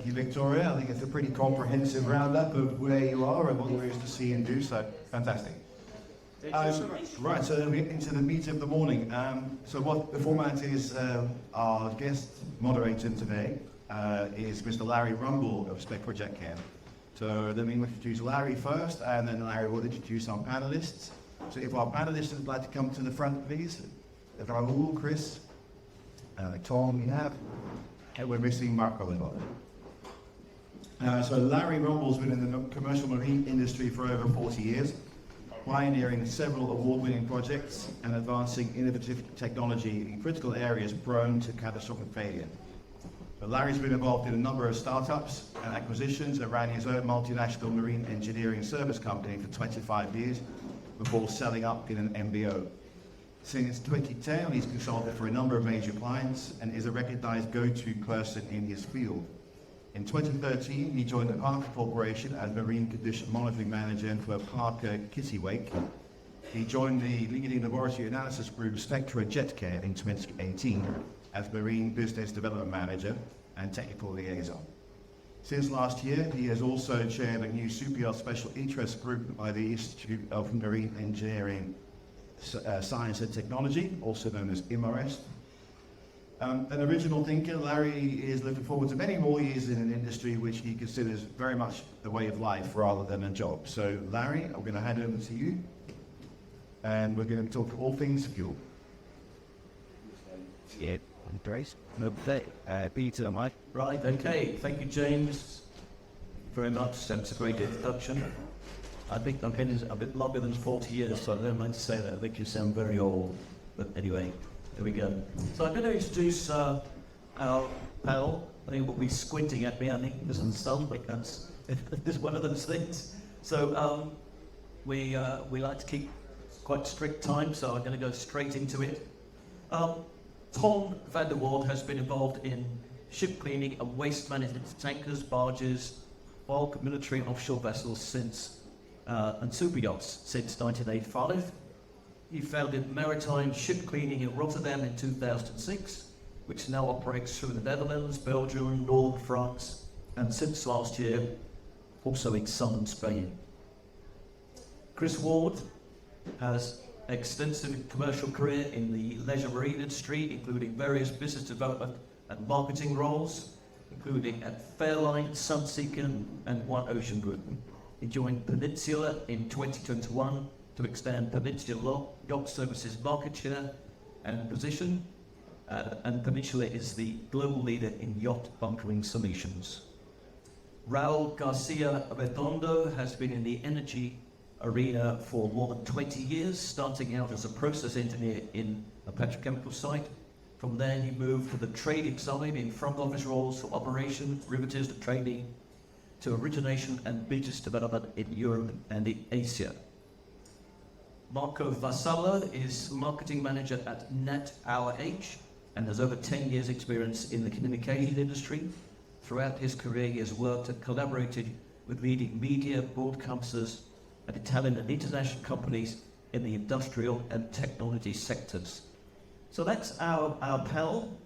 Thank you, Victoria. I think it's a pretty comprehensive roundup of where you are and what there is to see and do, so fantastic. Right, so we get into the meat of the morning. So what the format is, our guest moderator today is Mr. Larry Rumble of Spec Project Care. So let me introduce Larry first, and then Larry will introduce our panelists. So if our panelists would like to come to the front, please. Raul, Chris, Tom, we have, and we're missing Marco as well. So Larry Rumble's been in the commercial marine industry for over 40 years, pioneering several award-winning projects and advancing innovative technology in critical areas prone to catastrophic failure. But Larry's been involved in a number of startups and acquisitions and ran his own multinational marine engineering service company for 25 years before selling up in an MBO. Since 2010, he's consulted for a number of major clients and is a recognized go-to person in his field. In 2013, he joined the Parker Corporation as Marine Condition Monitoring Manager for Parker Kittiwake. He joined the leading laboratory analysis group Spectra JetCare in 2018 as Marine Business Development Manager and Technical Liaison. Since last year, he has also chaired a new Superyacht Special Interest Group by the Institute of Marine Engineering, Science and Technology, also known as IMARES. An original thinker, Larry is looking forward to many more years in an industry which he considers very much a way of life rather than a job. So Larry, I'm going to hand over to you, and we're going to talk all things fuel. Yeah, Andres. Peter, Mike. Right, okay. Thank you, James, very much. That's a great introduction. I think I've been a bit longer than 40 years, so I don't mind to say that. I think you sound very old. But anyway, there we go. So I'm going to introduce our panel. I think will be squinting at me. I think there's some sun, but that's one of those things. So we like to keep quite strict time, so I'm going to go straight into it. Tom van der Wart has been involved in ship cleaning and waste management for tankers, barges, bulk military and offshore vessels and superyachts since 1985. He founded Maritime Ship Cleaning in Rotterdam in 2006, which now operates through the Netherlands, Belgium, Northern France, and since last year, also in southern Spain. Chris Ward has extensive commercial career in the leisure marine industry, including various business development and marketing roles, including at Fairline, Sunseeker, and One Ocean Group. He joined Peninsula in 2021 to expand Peninsula Yacht Services market share and position, and Peninsula is the global leader in yacht bunkering solutions. Raul Garcia Redondo has been in the energy arena for more than 20 years, starting out as a process engineer in a petrochemical site. From there, he moved to the trading side in front office roles for operations, derivatives, to trading, to origination and business development in Europe and in Asia. Marco Vassala is marketing manager at NetOurH and has over 10 years experience in the communication industry. Throughout his career, he has worked and collaborated with leading media, broadcasters, and Italian and international companies in the industrial and technology sectors. So that's our panel.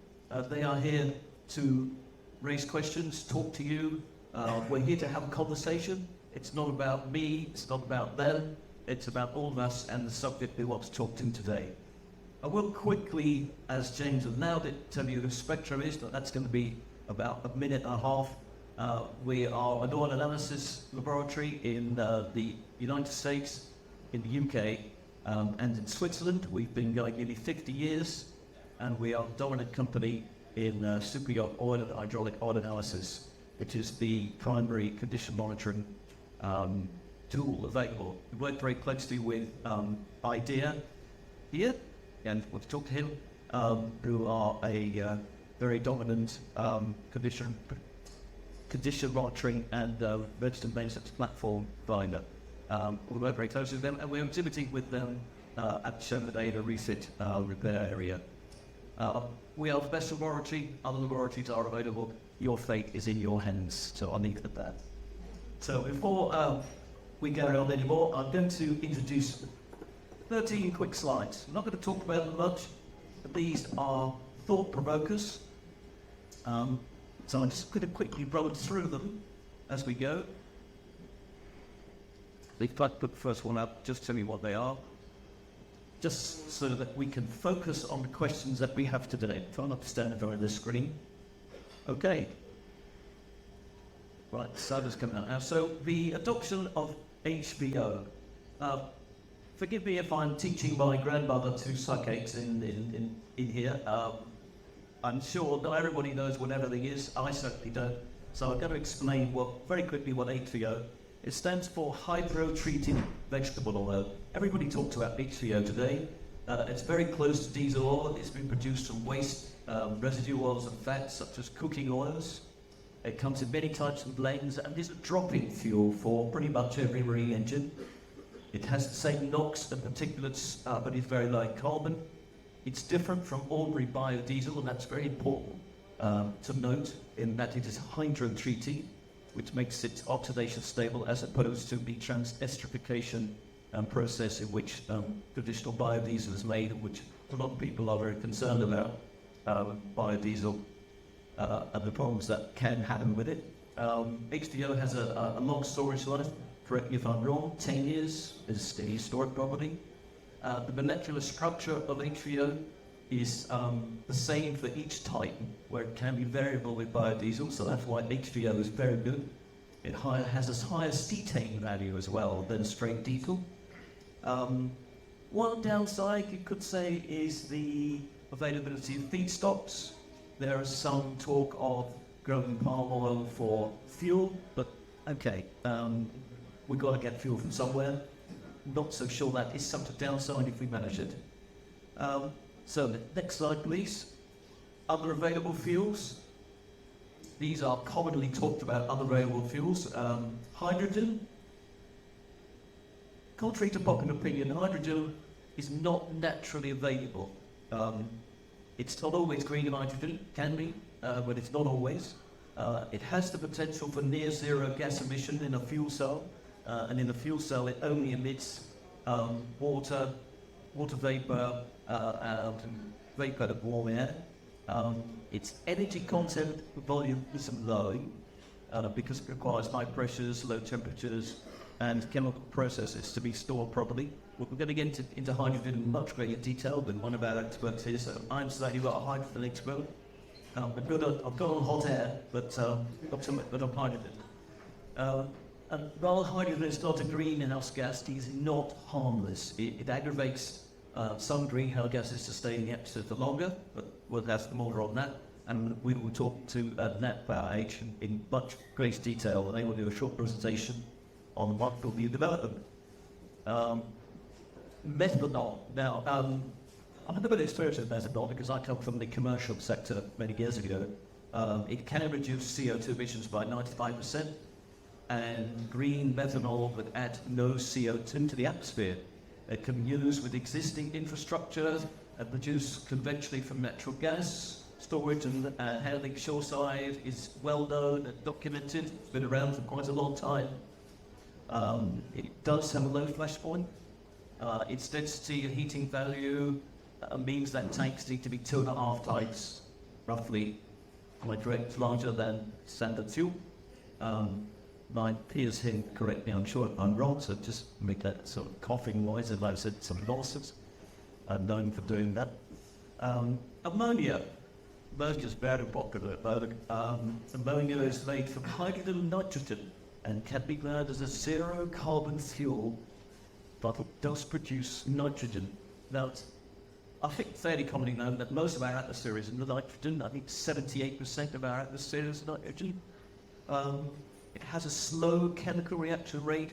They are here to raise questions, talk to you. We're here to have a conversation. It's not about me, it's not about them, it's about all of us and the subject we want to talk to today. I will quickly, as James allowed it, tell you who Spectra is, but that's going to be about a minute and a half. We are an oil analysis laboratory in the United States, in the UK, and in Switzerland. We've been going nearly 50 years, and we are a dominant company in superyacht oil and hydraulic oil analysis, which is the primary condition monitoring tool available. We work very closely with IDEA here, and we'll talk to him, who are a very dominant condition monitoring and registered maintenance platform provider. We work very closely with them, and we're exhibiting with them at the refit repair area. We are the best laboratory. Other laboratories are available. Your fate is in your hands, so I'll leave it at that. So before we go on anymore, I'm going to introduce 13 quick slides. I'm not going to talk about them much, but these are thought provokers. So I'm just going to quickly roll through them as we go. If I put the first one up, just tell me what they are, just so that we can focus on the questions that we have today. Try not to stand in front of the screen. Okay. Right, the soda's coming out now. So the adoption of HBO. Forgive me if I'm teaching my grandmother to suck eggs in here. I'm sure not everybody knows what everything is. I certainly don't. So I'm going to explain very quickly what HVO. It stands for hydro-treated vegetable oil. Everybody talks about HVO today. It's very close to diesel oil. It's been produced from waste residue oils and fats such as cooking oils. It comes in many types of blends and is a drop-in fuel for pretty much every marine engine. It has the same NOx and particulates, but is very low in carbon. It's different from ordinary biodiesel, and that's very important to note, in that it is hydro-treated, which makes it oxidation stable as opposed to the trans-esterification process in which traditional biodiesel is made, which a lot of people are very concerned about, biodiesel and the problems that can happen with it. HDO has a long storage life, correct me if I'm wrong, 10 years is the historic property. The molecular structure of HVO is the same for each type, where it can be variable with biodiesel, so that's why HVO is very good. It has a higher cetane value as well than straight diesel. One downside, you could say, is the availability of feedstocks. There is some talk of growing palm oil for fuel, but okay, we've got to get fuel from somewhere. Not so sure that is some downside if we manage it. So next slide, please. Other available fuels. These are commonly talked about other available fuels. Hydrogen. Contrary to popular opinion, hydrogen is not naturally available. It's not always green hydrogen, can be, but it's not always. It has the potential for near zero gas emission in a fuel cell, and in a fuel cell it only emits water vapor, and vapor of warm air. Its energy content volume is low because it requires high pressures, low temperatures, and chemical processes to be stored properly. We're going to get into hydrogen in much greater detail than one of our experts here, so I'm slightly not a hydrogen expert. I've got on hot air, but not so much on hydrogen. And while hydrogen is not a greenhouse gas, it is not harmless. It aggravates some greenhouse gases to stay in the atmosphere for longer, but we'll have more on that. And we will talk to Nat Power in much greater detail, and they will do a short presentation on what will be development. Methanol. Now, I'm a bit expert in methanol because I come from the commercial sector many years ago. It can reduce CO2 emissions by 95%, and green methanol would add no CO2 to the atmosphere. It can be used with existing infrastructure and produced conventionally from natural gas. Storage and handling shoreside is well known and documented. It's been around for quite a long time. It does have a low flash point. Its density and heating value means that tanks need to be 2.5 times, roughly, larger than standard fuel. My peers here correct me, I'm sure I'm wrong, so just make that sort of coughing noise if I've said some nonsense. I'm known for doing that. Ammonia. Ammonia is very popular. Ammonia is made from hydrogen and nitrogen and can be burned as a zero carbon fuel, but it does produce nitrogen. Now, I think fairly commonly known that most of our atmosphere is nitrogen. I think 78% of our atmosphere is nitrogen. It has a slow chemical reaction rate,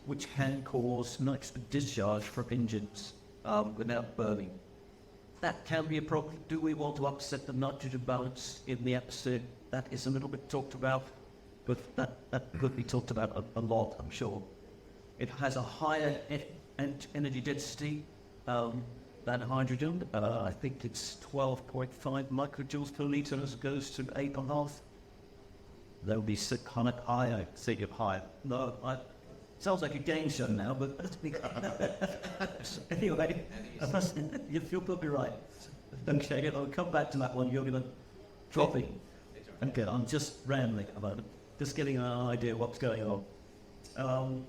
which can cause nitrogen discharge from engines without burning. That can be a problem. Do we want to upset the nitrogen balance in the atmosphere? That is a little bit talked about, but that could be talked about a lot, I'm sure. It has a higher energy density than hydrogen. I think it's 12.5 microjoules per litre as opposed to 8.5. That would be kind of higher, say of higher. No, sounds like a game show now, but anyway, you'll probably right. Okay, I'll come back to that one. You're going to dropping. Okay, I'm just rambling about it, just getting an idea of what's going on.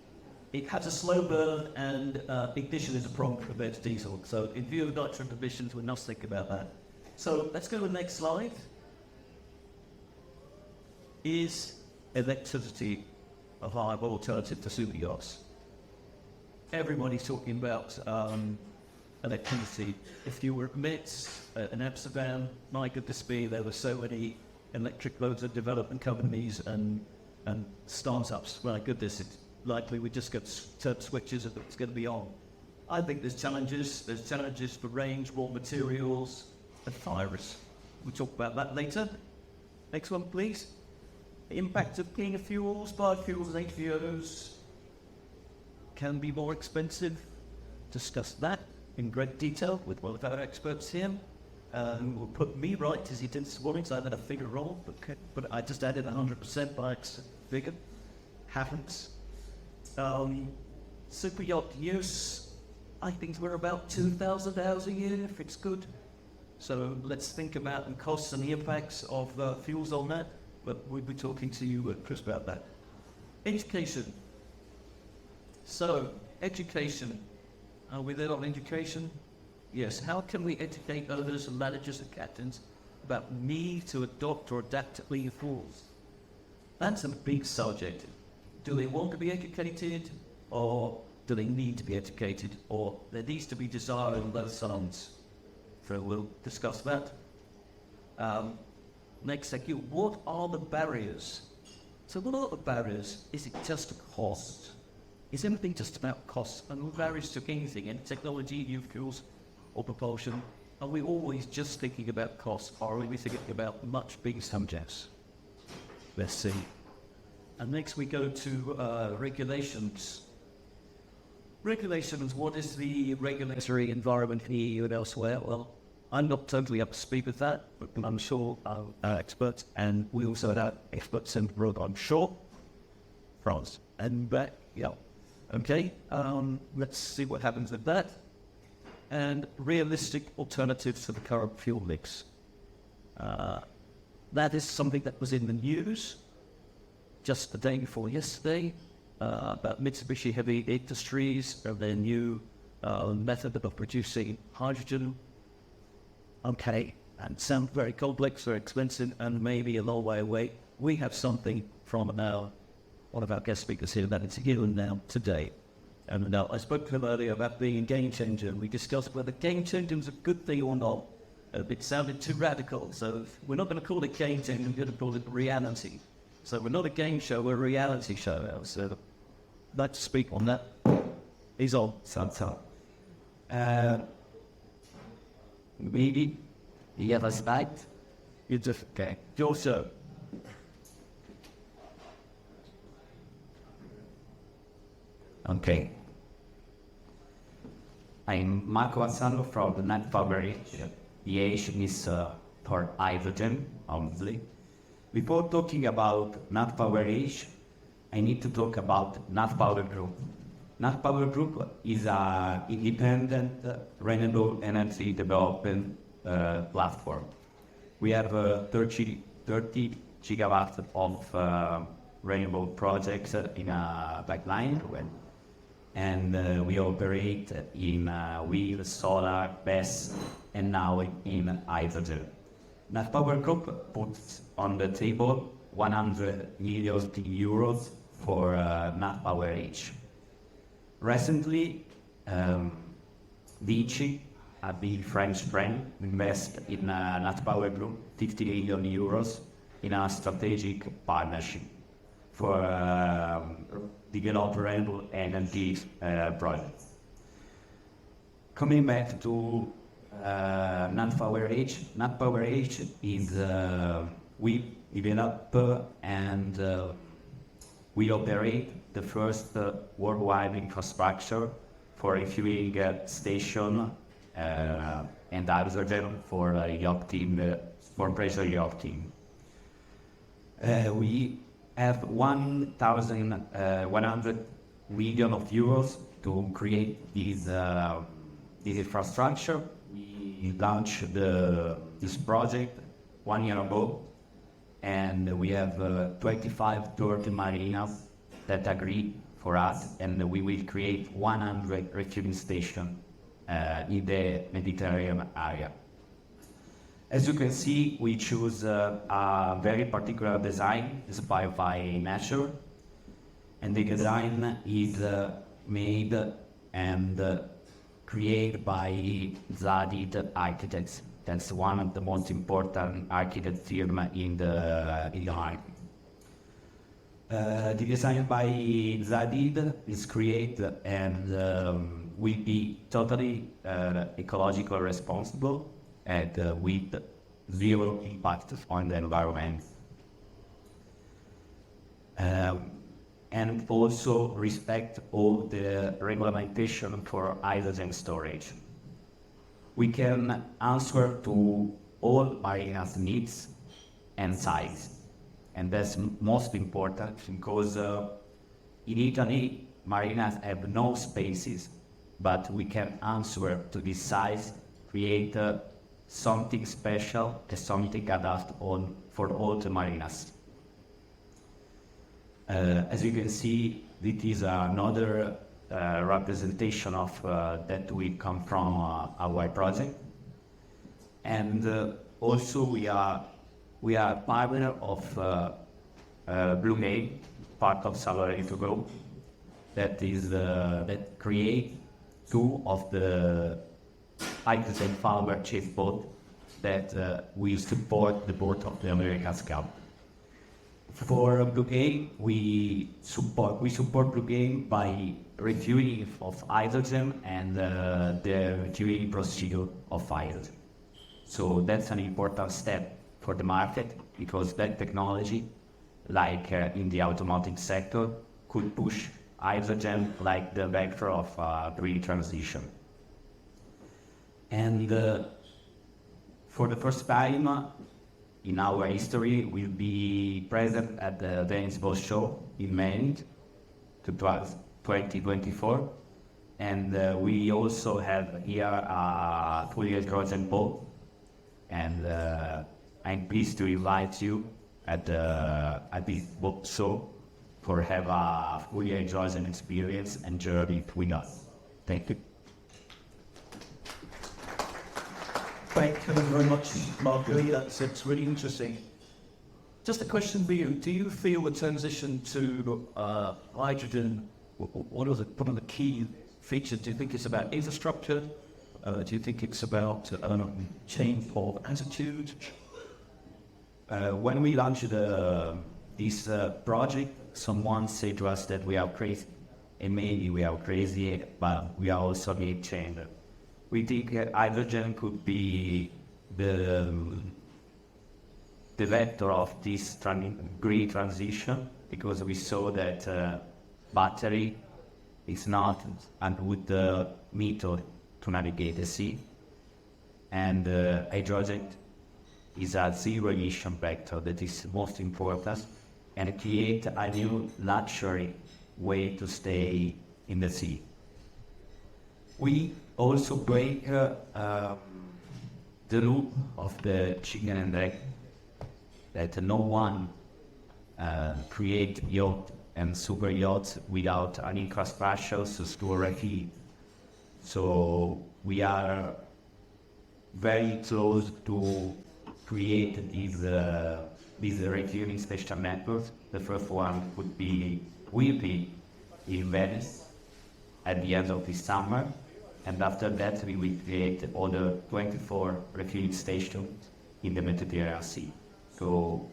It has a slow burn and ignition is a problem for compared to diesel. So in view of nitrogen emissions, we must think about that. So let's go to the next slide. Is electricity a viable alternative to super yachts? Everybody's talking about electricity. If you were at MITS in Amsterdam, my goodness me, there were so many electric loads of development companies and startups. My goodness, it's likely we just got turn switches and it's going to be on. I think there's challenges. There's challenges for range, raw materials, and fire risk. We'll talk about that later. Next one, please. The impact of cleaner fuels, biofuels, and HVOs can be more expensive. Discuss that in great detail with one of our experts here. Who will put me right as he did this morning, so I had a figure wrong, but I just added 100% by figure. Happens. Super yacht use, I think we're about 2,000 hours a year if it's good. So let's think about the costs and the impacts of fuels on that. But we'll be talking to you, Chris, about that. Education. So, education. Are we there on education? Yes. How can we educate owners and managers and captains about need to adopt or adapt to clean fuels? That's a big subject. Do they want to be educated, or do they need to be educated, or there needs to be desire on both sides? So we'll discuss that. Next, thank you. What are the barriers? So what are the barriers? Is it just a cost? Is everything just about cost? And the barriers to anything, in technology, new fuels, or propulsion? Are we always just thinking about cost, or are we thinking about much bigger subjects? Let's see. And next we go to regulations. Regulations, what is the regulatory environment in the EU and elsewhere? Well, I'm not totally up to speed with that, but I'm sure our experts, and we also have experts in the road, I'm sure. France. And back, yeah. Okay, let's see what happens with that. And realistic alternatives to the current fuel mix. That is something that was in the news just the day before yesterday about Mitsubishi Heavy Industries and their new method of producing hydrogen. Okay, and sounds very complex, very expensive, and maybe a long way away. We have something from now, one of our guest speakers here, that is here and now today. And now I spoke to him earlier about being a game changer, and we discussed whether game changer was a good thing or not. It sounded too radical, so we're not going to call it game changer, we're going to call it reality. So we're not a game show, we're a reality show now. So I'd like to speak on that. He's on. So. Maybe you have a slide? You just, okay. Your show. Okay. I'm Marco Vassano from the naval. The H is for hydrogen, obviously. Before talking about Nat Power H, I need to talk about Nat Power Group. Nat Power Group is an independent renewable energy development platform. We have 30 gigawatts of renewable projects in a pipeline, and we operate in wind, solar, BESS, and now in hydrogen. Nat Power Group puts on the table 100 million euros for Nat Power H. Recently, Vichy, a big French friend, invested in Nat Power Group 50 million euros in a strategic partnership for develop renewable energy projects. Coming back to Nat Power H, Nat Power H is we develop and we operate the first worldwide infrastructure for refueling station and hydrogen for yachting, for pressure yachting. We have 1,100 million euros to create this infrastructure. We launched this project 1 year ago, and we have 25 30 marinas that agree for us, and we will create 100 refueling stations in the Mediterranean area. As you can see, we choose a very particular design inspired by nature, and the design is made and created by Zadid Architects. That's one of the most important architect firm in the art. The design by Zadid is created and will be totally ecological responsible and with zero impact on the environment. And also respect all the regulation for hydrogen storage. We can answer to all marinas' needs and size. And that's most important because in Italy, marinas have no spaces, but we can answer to this size, create something special and something adapted for all the marinas. As you can see, this is another representation of that we come from our project, and also we are partner of Blue Gate, part of Salary to Go, that is that create two of the hydrogen power chase boat that will support the boat of the America's Cup. For Blue Gate, we support Blue Gate by refueling of hydrogen and the refueling procedure of hydrogen. So that's an important step for the market because that technology, like in the automotive sector, could push hydrogen like the vector of green transition. And for the first time in our history, we'll be present at the Venice Boat Show in May 2024. And we also have here a fully hydrogen boat. And I'm pleased to invite you at this boat show for have a fully hydrogen experience and journey with us. Thank you. Thank you very much, Marguerite. It's really interesting. Just a question for you. Do you feel the transition to hydrogen, what are the key features? Do you think it's about infrastructure? Do you think it's about change of attitude? When we launched this project, someone said to us that we are crazy. And maybe we are crazy, but we are also need change. We think hydrogen could be the vector of this green transition because we saw that battery is not a good method to navigate the sea, and hydrogen is a zero emission vector that is most important and create a new luxury way to stay in the sea. We also break the loop of the chicken and egg, that no one create yacht and super yachts without an infrastructure to store a heat. So we are very close to create these refueling special networks. The first one will be in Venice at the end of this summer. And after that, we will create other 24 refueling stations in the Mediterranean Sea. So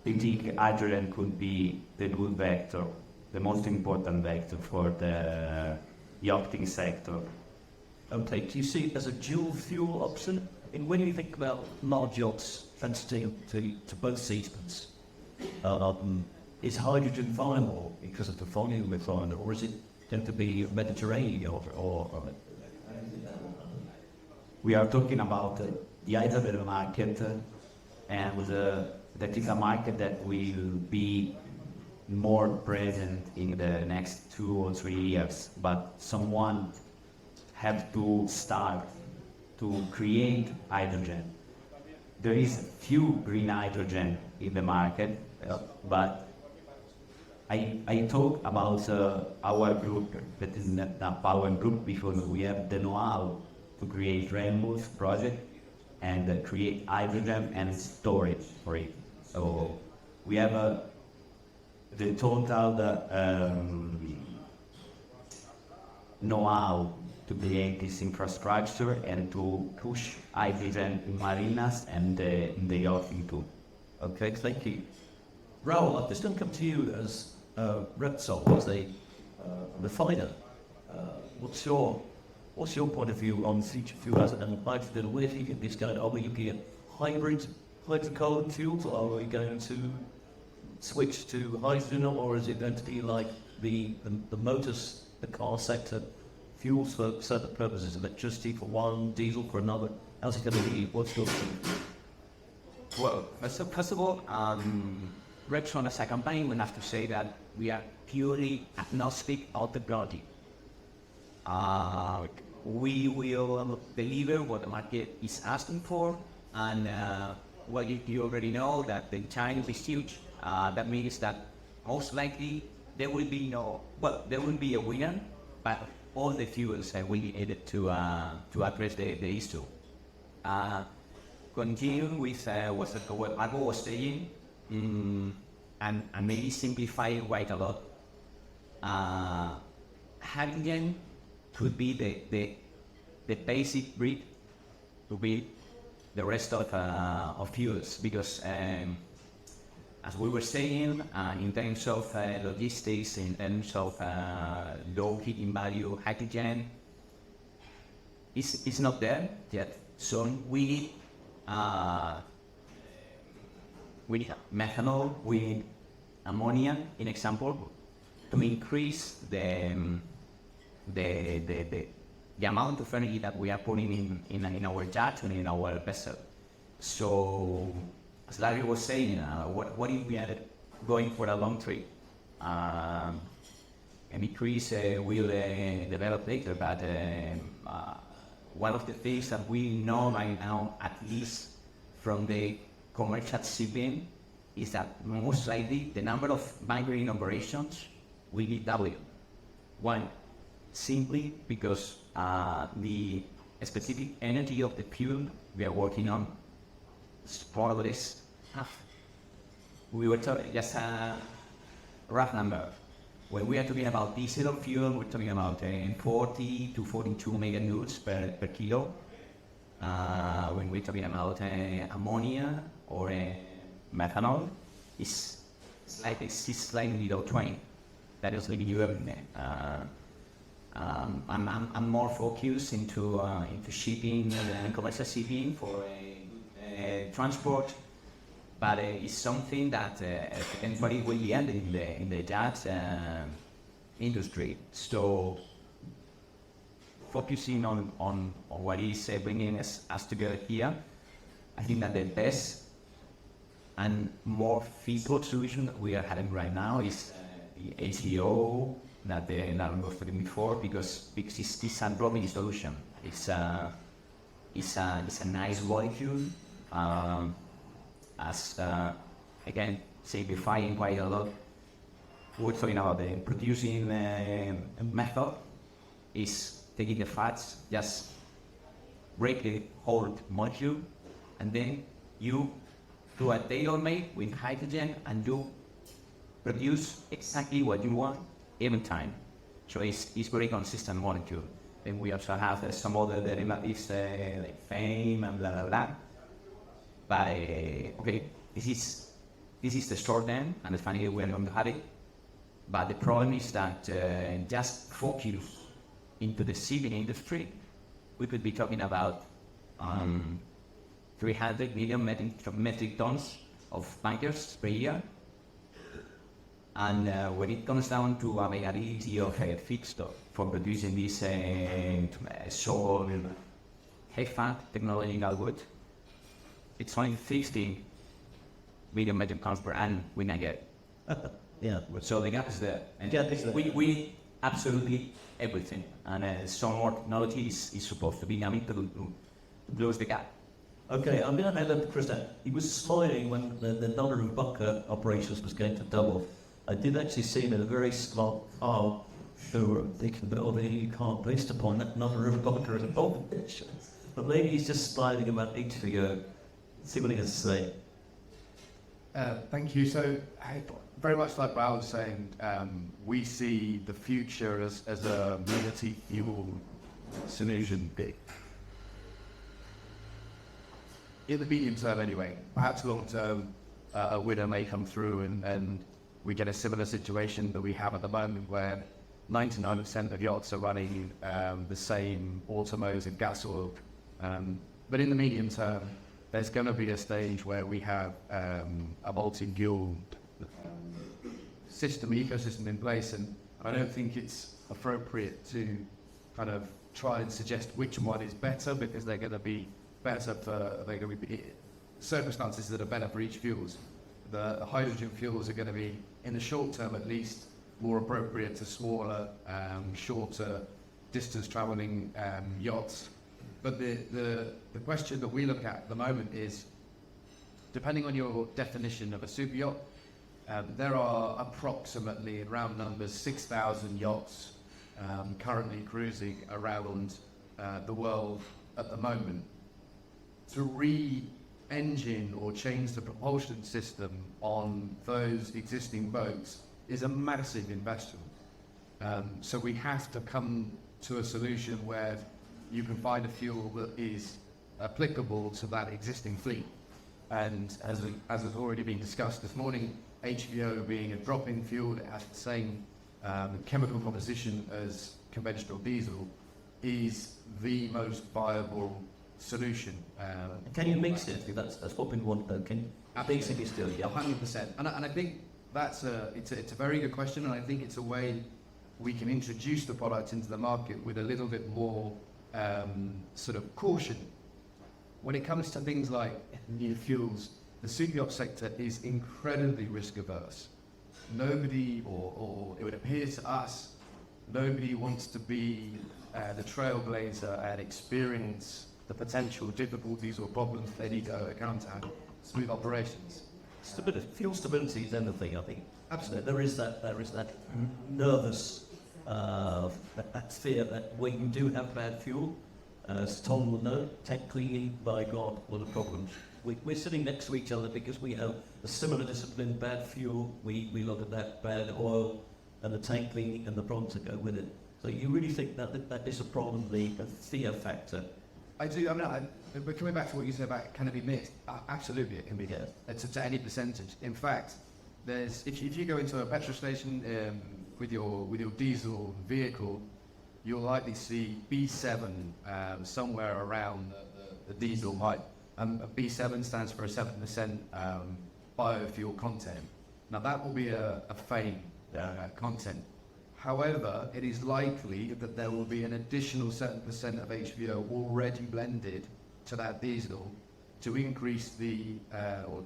I think hydrogen could be the good vector, the most important vector for the yachting sector. Okay, do you see it as a dual fuel option? And when you think about large yachts transiting to both seasons, is hydrogen viable because of the volume requirement, or is it going to be Mediterranean or we are talking about the hydrogen market, and that is a market that will be more present in the next 2 or 3 years. But someone have to start to create hydrogen. there is few green hydrogen in the market, but I talk about our group, that is not our group, because we have the know-how to create remote project and create hydrogen and storage for it. So we have the total know-how to create this infrastructure and to push hydrogen in marinas and in the yachting too. Okay, thank you. Raoul, I've just come to you as Repsol, as a refiner. What's your point of view on future fuels and hydrogen? Where do you think this going? Are we looking at hybrid hydrocarbon fuels, or are we going to switch to hydrogen, or is it going to be like the motors, the car sector, fuels for certain purposes, electricity for one, diesel for another? How's it going to be? What's your view? Well, first of all, Repsol as a company, we have to say that we are purely agnostic of technology. We will deliver what the market is asking for, and well, you already know that the China is huge. That means that most likely there will be there will be a winner, but all the fuels will be needed to address the issue. Continuing with what Marco was saying, and maybe simplify quite a lot. Hydrogen could be the basic brick to build the rest of fuels, because as we were saying, in terms of logistics, in terms of low heating value, hydrogen is not there yet. So we need methanol, we need ammonia, in example, to increase the amount of energy that we are putting in our yacht and in our vessel. So, as Larry was saying, what if we are going for a long trip? And increase will develop later, but one of the things that we know right now, at least from the commercial shipping, is that most likely the number of migrating operations will be doubled. One, simply because the specific energy of the fuel we are working on is more or less half. We were talking just a rough number. When we are talking about diesel fuel, we're talking about 40 to 42 meganewtons per kilo. When we're talking about ammonia or methanol, it's slightly below 20. That is like you have. I'm more focused into shipping and commercial shipping for transport, but it's something that eventually will be ended in the yacht industry. So focusing on what is bringing us together here, I think that the best and more feasible solution that we are having right now is the HVO that I was talking before, because it's a dropping solution. It's a nice molecule, again simplifying quite a lot. We're talking about the producing method is taking the fats, just break the whole molecule, and then you do a tailor-made with hydrogen, and you produce exactly what you want every time. So it's very consistent molecule. Then we also have some other derivatives like fame and blah blah blah. But okay, this is the short end, and finally we're going to have it. But the problem is that just focus into the shipping industry, we could be talking about 300 million metric tons of bunkers per year. And when it comes down to availability of feedstock for producing this so high-fat technological wood, it's only 50 million metric tons per annum we can get. Yeah. So the gap is there. And Yeah, it's there. we need absolutely everything. And some more technology is supposed to be able to close the gap. Okay, I'm going to hand over to Chris now. He was smiling when the number of bunker operations was going to double. I did actually see him in a very smart car who were thinking that, you can't, based upon that number of bunkers operations. But maybe he's just smiling about HVO. See what he has to say. Thank you. So, very much like Raoul was saying, we see the future as a multi-fuel solution. In the medium term, anyway. Perhaps long term, a winner may come through, and we get a similar situation that we have at the moment, where 99% of yachts are running the same automotive gas oil. But in the medium term, there's going to be a stage where we have a multi-fuel ecosystem in place, and I don't think it's appropriate to kind of try and suggest which one is better, because they're going to be better they're going to be circumstances that are better for each fuels. The hydrogen fuels are going to be, in the short term at least, more appropriate to smaller, shorter distance travelling yachts. But the question that we look at the moment is, depending on your definition of a super yacht, there are approximately, in round numbers, 6,000 yachts currently cruising around the world at the moment. To re-engine or change the propulsion system on those existing boats is a massive investment. So we have to come to a solution where you can find a fuel that is applicable to that existing fleet. And as has already been discussed this morning, HVO being a drop-in fuel, it has the same chemical composition as conventional diesel, is the most viable solution. Can you mix it? That's what we want, though. Can you basically still? Yeah, 100%. And I think that's it's a very good question, and I think it's a way we can introduce the product into the market with a little bit more sort of caution. When it comes to things like new fuels, the super yacht sector is incredibly risk averse. Nobody, or it would appear to us, nobody wants to be the trailblazer and experience the potential difficulties or problems they need to encounter smooth operations. Fuel stability is anything, I think. Absolutely. There is that nervous that fear that when you do have bad fuel, as Tom will know, tank cleaning, by God, what a problem. We're sitting next to each other because we have a similar discipline, bad fuel, we look at that, bad oil, and the tank cleaning and the problems that go with it. So you really think that is a problem, the fear factor? I do. I mean, but coming back to what you said about can it be mixed? Absolutely, it can be. Yeah. To any percentage. In fact, there's if you go into a petrol station with your diesel vehicle, you'll likely see B7 somewhere around the diesel height. B7 stands for a 7% biofuel content. Now that will be a FAME content. However, it is likely that there will be an additional 7% of HVO already blended to that diesel to increase or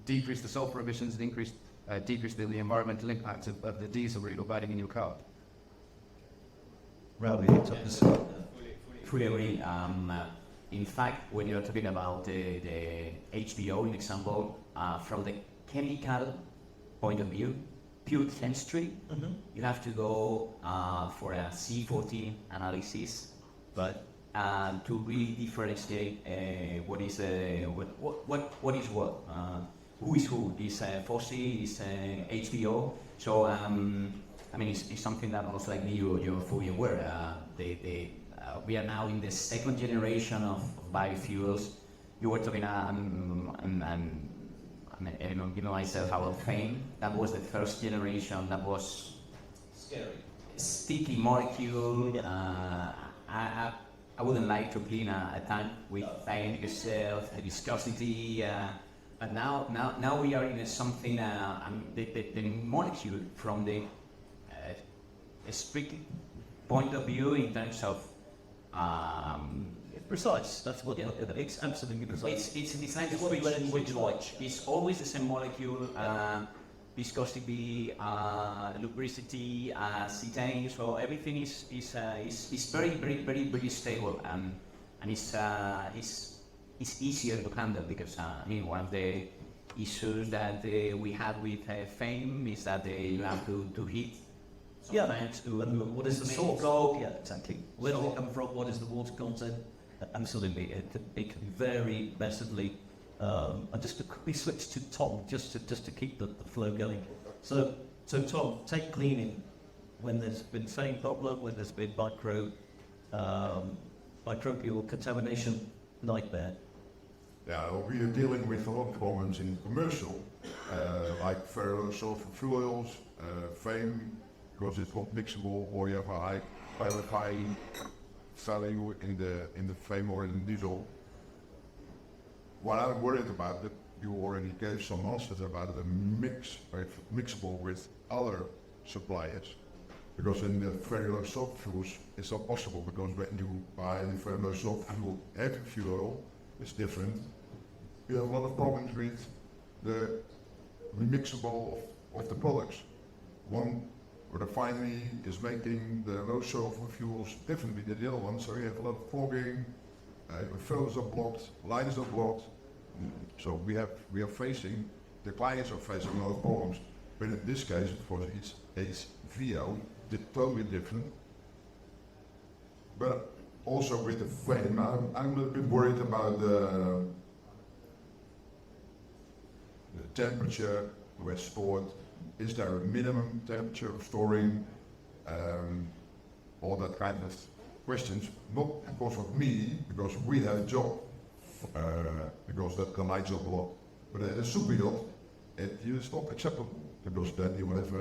decrease the sulfur emissions and decrease the environmental impact of the diesel you're burning in your car. Raoul, you took this. Fully agree. In fact, when you're talking about the HVO, in example, from the chemical point of view, pure chemistry, you have to go for a C14 analysis, but to really differentiate what is what, who is who, is fossil, is HVO. So I mean, it's something that also like me, you're fully aware. We are now in the second generation of biofuels. You were talking, I don't give myself out of fame. That was the first generation. That was scary. Sticky molecule. I wouldn't like to clean a tank with tank yourself, the viscosity. But now we are in something. The molecule from the strict point of view in terms of. Precise. That's what it's absolutely precise. It's designed to watch. It's always the same molecule. Viscosity, lubricity, cetane. So everything is very stable, and it's it's easier to handle because one of the issues that we had with FAME is that you have to heat. Yeah, what is the source? Yeah, exactly. Where does it come from? What is the water content? Absolutely, it can vary massively. And just to quickly switch to Tom, just to keep the flow going. So Tom, take cleaning. When there's been same problem, when there's been microbial contamination, nightmare. Yeah, we are dealing with a lot of problems in commercial, like very low sulfur fuels, fame, because it's not mixable, or you have a high value in the fame or in the diesel. What I'm worried about, that you already gave some answers about the mixable with other suppliers. Because in the very low sulfur fuels, it's not possible, because when you buy the very low sulfur fuel heavy fuel oil, it's different. We have a lot of problems with the remixable of the products. One refinery is making the low sulfur fuels differently than the other one, so you have a lot of fogging, filters are blocked, liners are blocked. So we are facing, the clients are facing a lot of problems. But in this case, of course, it's VO, it's totally different. But also with the flame, I'm a little bit worried about the temperature where stored. Is there a minimum temperature of storing? All that kind of questions, not because of me, because we have a job, because that can my job a lot. But a Superyacht, it's not acceptable, because then you have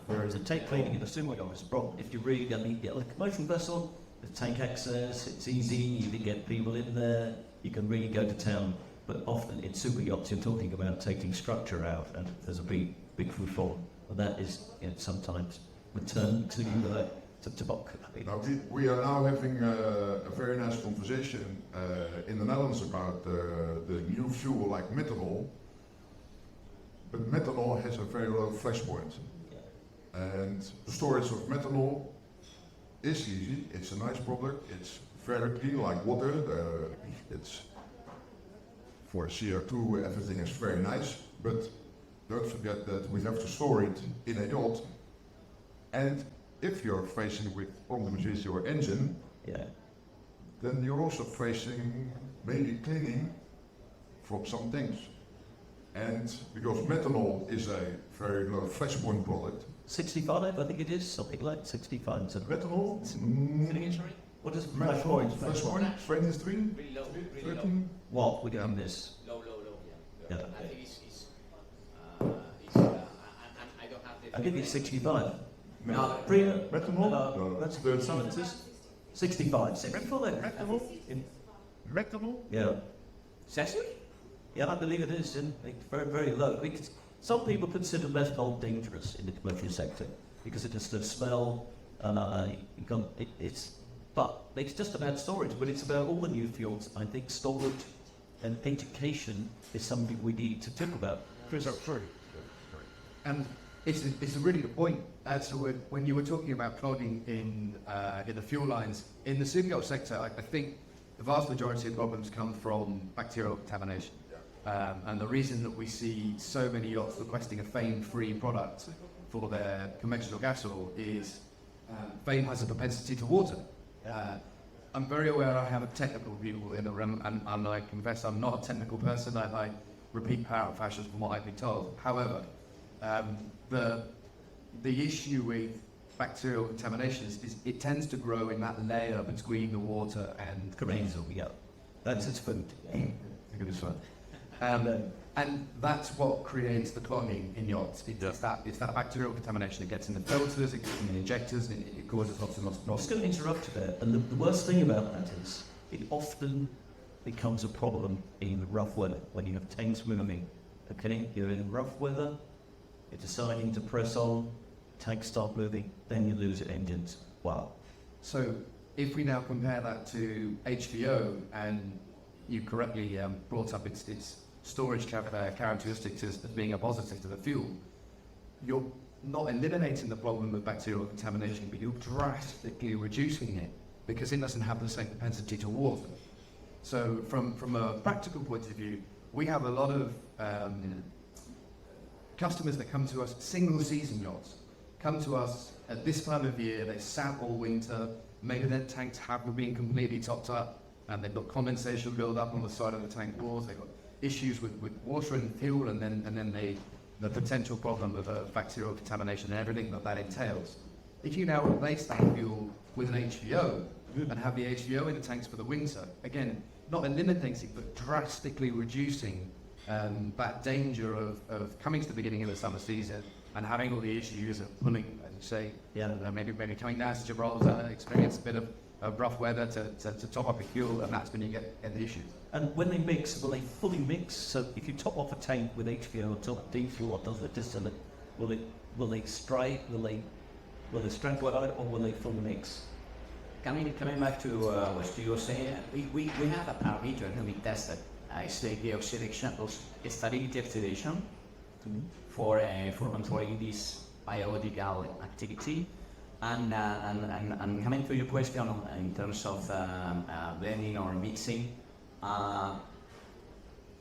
Whereas a tank cleaning in a Superyacht is a problem. If you're really going to need a commercial vessel, the tank access, it's easy, you can get people in there, you can really go to town. But often in Superyachts you're talking about taking structure out, and there's a big reform. And that is sometimes returned to bulk. Now we are now having a very nice conversation in the Netherlands about the new fuel like methanol. But methanol has a very low flash point. And the storage of methanol is easy, it's a nice product, it's very clean like water, it's for CO2 everything is very nice, but don't forget that we have to store it in a yacht, and if you're facing with problems with your engine, then you're also facing maybe cleaning from some things. And because methanol is a very low flash point product, 65, I think it is, something like 65. So methanol, what is flash point? flash point, friend is 3, 13. What? We're doing this. Low, Yeah. I think it's I don't have the. I give you 65. No, Methanol? No, that's the scientists. 65. Methanol? Methanol? Yeah. Seriously? Yeah, I believe it is. And it's very, very low. Because some people consider methanol dangerous in the commercial sector because it has the smell. But it's just about storage, but it's about all the new fuels. I think storage and education is something we need to talk about. Chris, sorry. And it's a really good point. So when you were talking about clogging in the fuel lines, in the superyacht sector, I think the vast majority of problems come from bacterial contamination. And the reason that we see so many yachts requesting a FAME-free product for their conventional gas oil is FAME has a propensity to water. I'm very aware I have a technical view in the room, and I confess I'm not a technical person. I repeat parrot fashions from what I've been told. However, the issue with bacterial contamination is it tends to grow in that layer between the water and Diesel, yeah. That's its food. And that's what creates the clogging in yachts. It's that bacterial contamination. It gets in the filters, it gets in the injectors, and it causes lots and lots of I'm just going to interrupt you there. And the worst thing about that is it often becomes a problem in rough weather when you have tanks moving. Okay, you're in rough weather, you're deciding to press on, tanks start moving, then you lose your engines. Wow. So if we now compare that to HVO, and you correctly brought up its storage characteristics as being a positive to the fuel, you're not eliminating the problem of bacterial contamination, but you're drastically reducing it because it doesn't have the same propensity to water. So from a practical point of view, we have a lot of customers that come to us, single season yachts, come to us at this time of year, they sat all winter, maybe their tanks haven't been completely topped up, and they've got condensation build up on the side of the tank walls, they've got issues with water and fuel, and then the potential problem of bacterial contamination and everything that entails. If you now replace that fuel with an HVO and have the HVO in the tanks for the winter, again, not eliminating it, but drastically reducing that danger of coming to the beginning of the summer season and having all the issues of pulling, as you say, maybe coming down to Gibraltar, experience a bit of rough weather to top up your fuel, and that's when you get the issues. And when they mix, will they fully mix? So if you top off a tank with HVO or top diesel, what does it distillate? Will they spray? Will they strength it out, or will they fully mix? Coming back to what you were saying, we have a parameter and we tested. It's the oxidation, stability oxidation for controlling this biological activity. And coming to your question in terms of blending or mixing,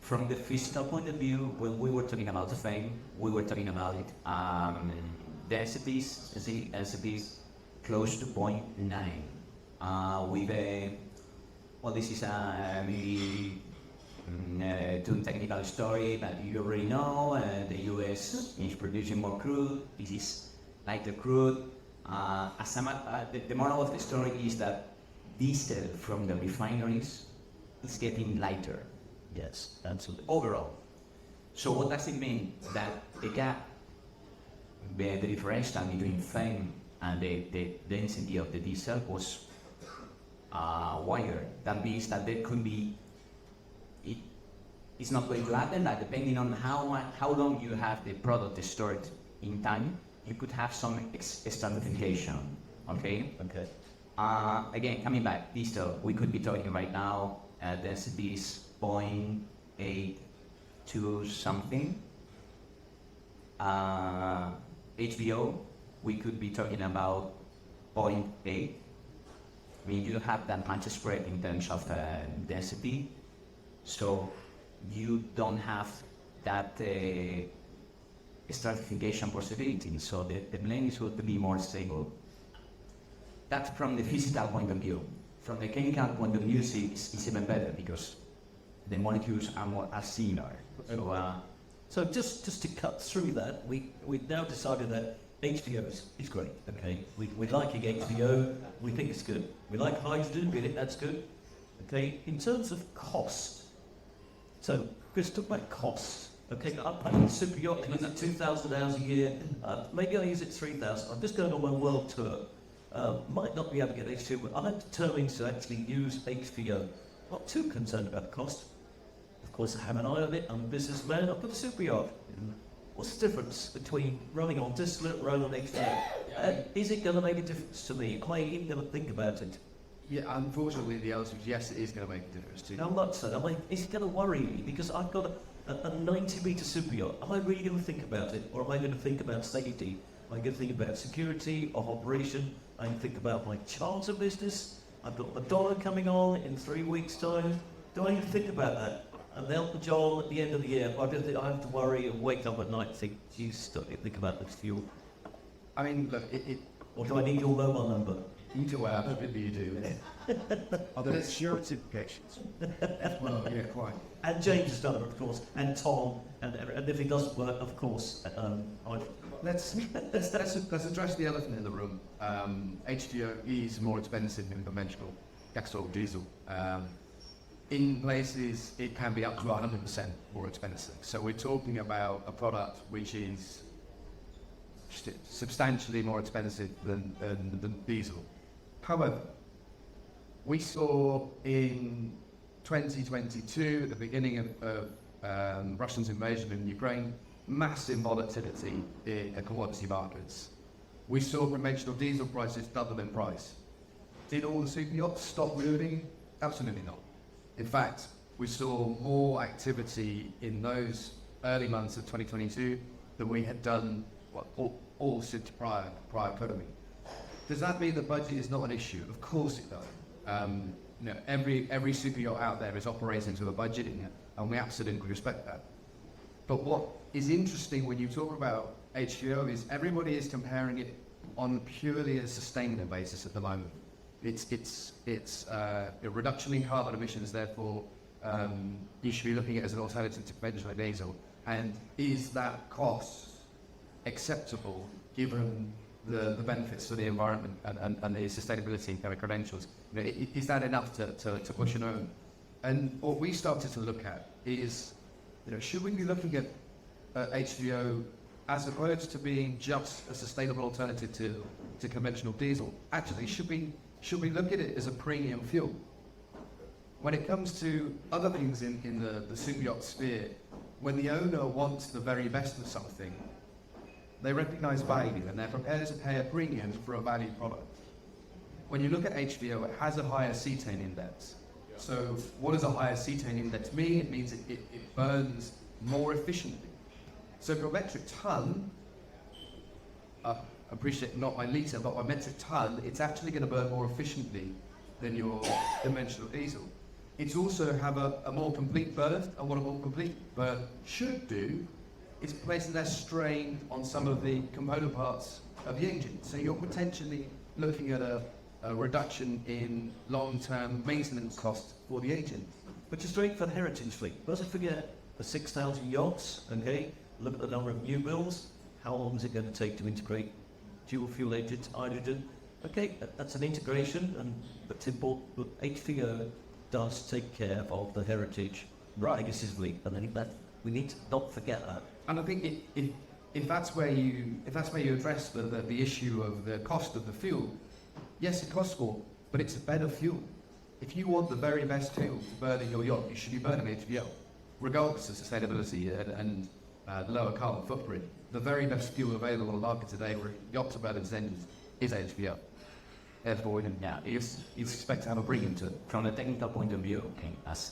from the physical point of view, when we were talking about the flame, we were talking about densities close to 0.9. With this is a maybe too technical story, but you already know the US is producing more crude. This is lighter crude. The moral of the story is that diesel from the refineries is getting lighter. Yes, absolutely. Overall. So what does it mean? That the gap, the differential between flame and the density of the diesel was wider. That means that there could be, it's not going to happen, that depending on how long you have the product stored in time, you could have some standardization, okay? Okay. Again, coming back, diesel, we could be talking right now densities 0.8 to something. HBO, we could be talking about 0.8. I mean, you have that much spread in terms of density, so you don't have that stratification possibility, so the blend is going to be more stable. That's from the physical point of view. From the chemical point of view, it's even better because the molecules are similar. So just to cut through that, we now decided that HVO is great. Okay, we like HVO. We think it's good. We like hydrogen. We think that's good. Okay, in terms of cost. So Chris, talk about costs. Okay, I'm in Superyacht. I use it 2,000 hours a year. Maybe I use it 3,000. I'm just going on my world tour. Might not be able to get HVO, but I'm determined to actually use HVO. Not too concerned about the cost. Of course, I have an eye on it. I'm a businessman. I've got a Superyacht. What's the difference between running on distillate and running on HVO? Is it going to make a difference to me? Am I even going to think about it? Yeah, unfortunately, the answer is yes, it is going to make a difference to you. How much so? Is it going to worry me? Because I've got a 90-metre Superyacht. Am I really going to think about it? Or am I going to think about safety? Am I going to think about security of operation? I can think about my charter business. I've got the dollar coming on in 3 weeks' time. Do I even think about that? And Elton John at the end of the year, I don't think I have to worry and wake up at night and think, geez, don't you think about this fuel? I mean, look, Or do I need your mobile number? you do, absolutely you do. Are there insurance implications? Well, yeah, quite. And James' number, of course, and Tom, and if it doesn't work, of course, Let's address the elephant in the room. HVO is more expensive than conventional gasoil diesel. In places, it can be up to 100% more expensive. So we're talking about a product which is substantially more expensive than diesel. However, we saw in 2022, at the beginning of Russia's invasion in Ukraine, massive volatility in the commodity markets. We saw conventional diesel prices double in price. Did all the superyachts stop moving? Absolutely not. In fact, we saw more activity in those early months of 2022 than we had done all since prior economy. Does that mean the budget is not an issue? Of course it does. every super yacht out there is operating to a budget, and we absolutely respect that. But what is interesting when you talk about HVO is everybody is comparing it on purely a sustainable basis at the moment. It's a reduction in carbon emissions, therefore you should be looking at it as an alternative to conventional diesel. And is that cost acceptable given the benefits for the environment and the sustainability kind of credentials? Is that enough to push an own? And what we started to look at is, should we be looking at HVO as opposed to being just a sustainable alternative to conventional diesel? Actually, should we look at it as a premium fuel? When it comes to other things in the super yacht sphere, when the owner wants the very best of something, they recognise value and they're prepared to pay a premium for a value product. When you look at HVO, it has a higher cetane index. So what does a higher cetane index mean? It means it burns more efficiently. So for a metric ton, appreciate not by litre, but by metric ton, it's actually going to burn more efficiently than your conventional diesel. It's also have a more complete burn, and what a more complete burn should do is place less strain on some of the component parts of the engine. So you're potentially looking at a reduction in long-term maintenance costs for the engine. But just straight for the heritage fleet, let's not forget the 6,000 yachts, okay? Look at the number of new builds. How long is it going to take to integrate dual fuel engines, hydrogen? Okay, that's an integration, and that's important. But HVO does take care of the heritage legacy fleet, and I think that we need to not forget that. And I think if that's where you address the issue of the cost of the fuel, yes, it costs more, but it's a better fuel. If you want the very best fuel to burn in your yacht, you should be burning HVO, regardless of sustainability and lower carbon footprint. The very best fuel available on the market today for yachts and burning engines is HVO. Therefore, you expect to have a premium to it. From a technical point of view, okay, as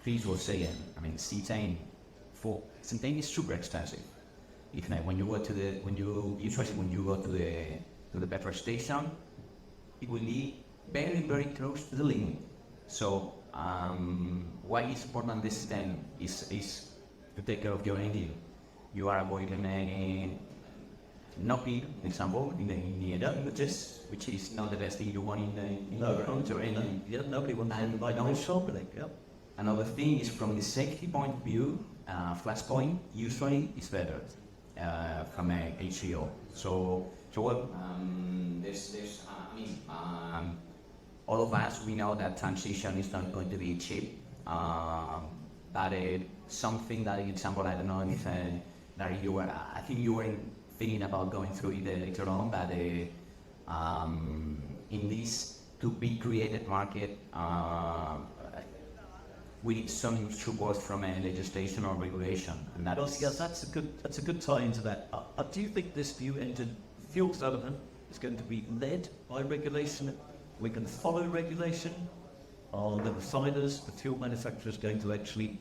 Chris was saying, I mean, cetane is super expensive. When you go to the petrol station, it will be very, very close to the limit. So why is important this then is to take care of your engine. You are avoiding knocking, for example, in the damages, which is not the best thing you want in the ground or in. Nobody wants to buy no shopping. Yep. Another thing is from the safety point of view, flash point usually is better from a HCO. So what? All of us, we know that transition is not going to be cheap. But something that, for example, I don't know if that you were, I think you were thinking about going through it later on, but in this to be created market, we need some support from a legislation or regulation, and Yes, that's a good tie into that. Do you think this new engine fuel development is going to be led by regulation? We can follow regulation. Are the refiners, the fuel manufacturers going to actually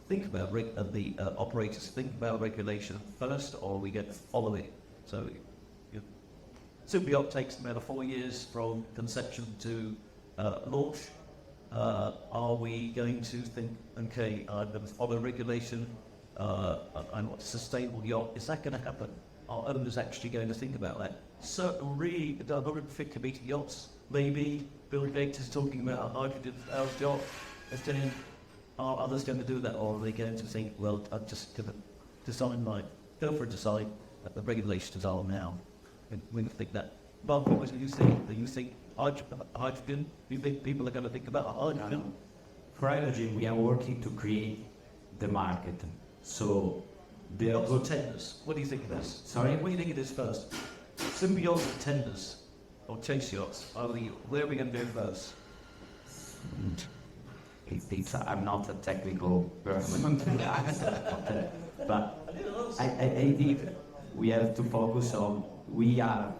think about the operators think about regulation first, or are we going to follow it? So, Superyacht takes about 4 years from conception to launch. Are we going to think, okay, I'm going to follow regulation? I'm not a sustainable yacht. Is that going to happen? Are owners actually going to think about that? Certain really 150-meter yachts, maybe. Bill Gates is talking about a hydrogen-powered yacht. Are others going to do that, or are they going to think, well, I'm just going to go for a design that the regulations are now? And we think that. Bob, what do you think? Do you think hydrogen? Do you think people are going to think about hydrogen? For hydrogen, we are working to create the market. So the Or tenders? What do you think of this? Sorry? What do you think it is first? Superyacht tenders or chase yachts? Where are we going to do first? I'm not a technical person, but I think we have to focus on we are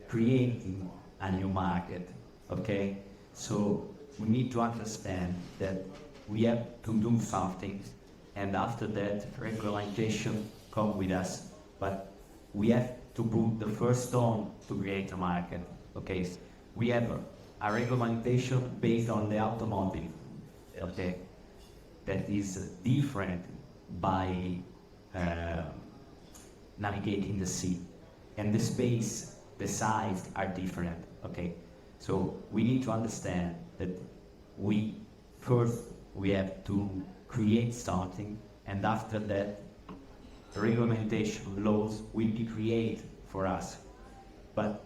creating a new market, okay? So we need to understand that we have to do something, and after that, regulation come with us. But we have to put the first stone to create a market, okay? We have a regulation based on the automotive, okay, that is different by navigating the sea, and the space, the size are different, okay? So we need to understand that we have to create something, and after that, regulation laws will be created for us. But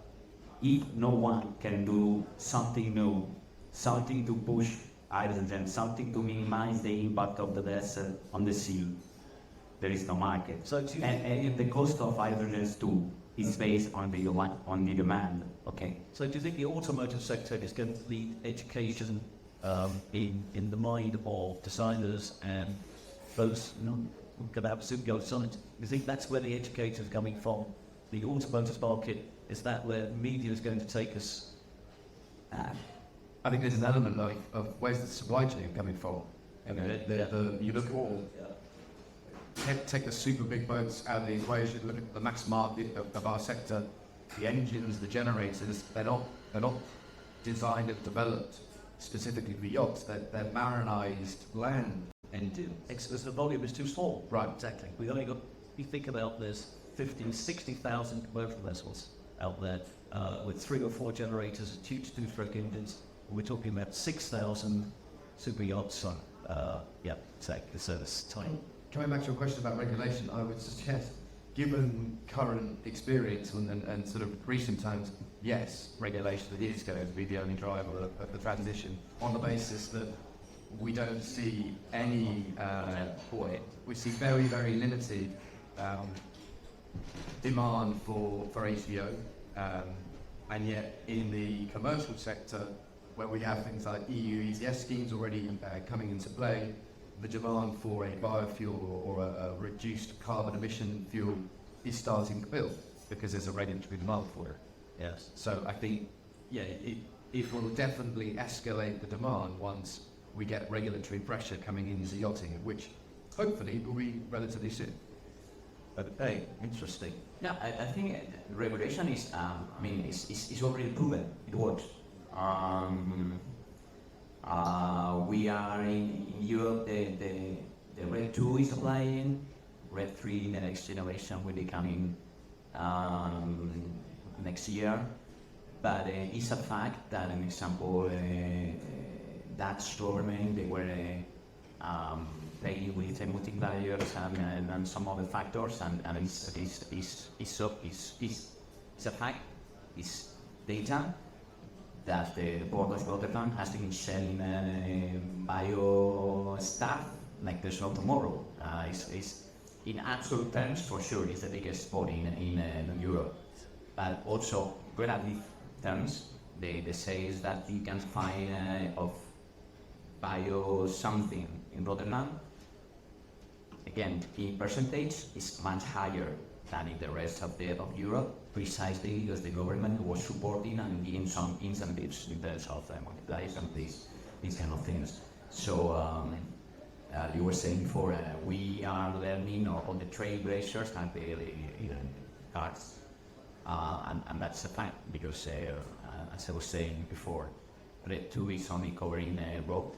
if no one can do something new, something to push hydrogen, something to minimize the impact of the vessel on the sea, there is no market. So do you and the cost of hydrogen too is based on the demand. Okay. So do you think the automotive sector is going to lead education in the mind of designers and those who can have superyacht science? Do you think that's where the education is coming from? The automotive market, is that where media is going to take us? I think there's an element of where's the supply chain coming from? You know, you look at all, take the super big boats out of the equation, look at the mass market of our sector, the engines, the generators, they're not designed and developed specifically for yachts, they're marinized land engines. Because the volume is too small. Right. Exactly. We only got, you think about there's 50,000, 60,000 commercial vessels out there with 3 or 4 generators, huge two-stroke engines. We're talking about 6,000 super yachts. Yeah, exactly. So it's tiny. Coming back to your question about regulation, I would suggest, given current experience and sort of recent times, yes, regulation is going to be the only driver of the transition, on the basis that we don't see any we see very, very limited demand for HVO, and yet in the commercial sector, where we have things like EU ETS schemes already coming into play, the demand for a biofuel or a reduced carbon emission fuel is starting to build because there's a regulatory demand for it. Yes. So I think, yeah, it will definitely escalate the demand once we get regulatory pressure coming into yachting, which hopefully will be relatively soon. Okay, interesting. Yeah, I think regulation is, it's already proven. It works. We are in Europe, the Red 2 is applying, Red 3 in the next generation will be coming next year. But it's a fact that, an example, Dutch government, they were playing with multipliers and some other factors, and it's a fact, it's data that the Port of Rotterdam has been selling bio stuff like there's no tomorrow. It's in absolute terms, for sure, it's the biggest port in Europe. But also, relative terms, they say is that you can find of bio something in Rotterdam. Again, in percentage, is much higher than in the rest of Europe, precisely because the government was supporting and giving some incentives in terms of multipliers and these kind of things. So you were saying before, we are learning on the trailblazers and the cards, and that's a fact because, as I was saying before, Red 2 is only covering road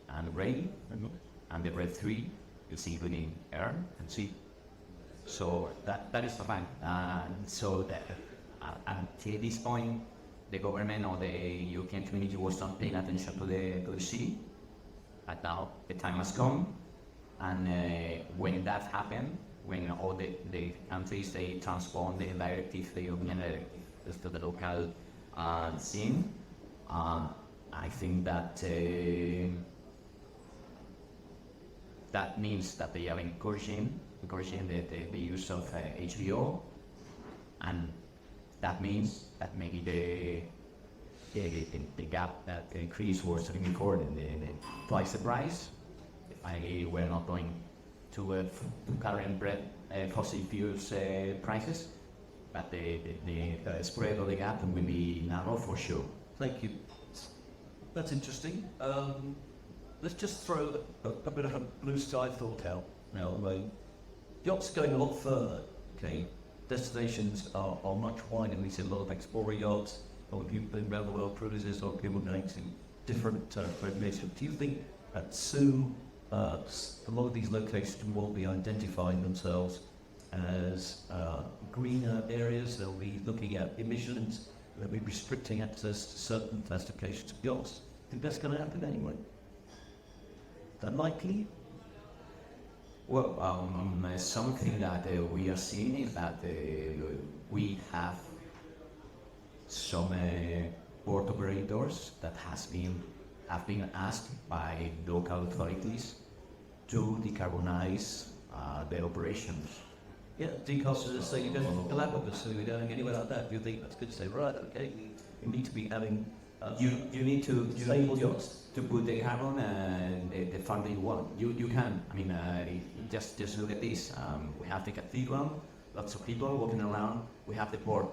and rail, and the Red 3 is including air and sea. So that is the fact. So that, until this point, the government or the European community was not paying attention to the sea. But now the time has come, and when that happened, when all the countries they transform the directive, the European directive, to the local scene, I think that that means that they are encouraging the use of HVO, and that means that maybe the gap that increase was recorded in twice the price. We're not going to current fossil fuels prices, but the spread of the gap will be narrow for sure. Thank you. That's interesting. Let's just throw a bit of a blue sky thought out now. Yachts going a lot further. Okay, destinations are much wider. We see a lot of explorer yachts. or people been around the world cruises, or people going to different locations. Do you think that soon a lot of these locations will be identifying themselves as greener areas? They'll be looking at emissions, they'll be restricting access to certain classifications of yachts. I think that's going to happen anyway. Is that likely? Well, something that we are seeing is that we have some port operators that have been asked by local authorities to decarbonize their operations. Yeah, decarbonization, so you don't have Galapagos, so you're going anywhere like that. Do you think that's good to say, right, okay, you need to be having You need to stable yachts? to put the carbon the farther you want. You can. I mean, just look at this. We have the cathedral, lots of people walking around. We have the port.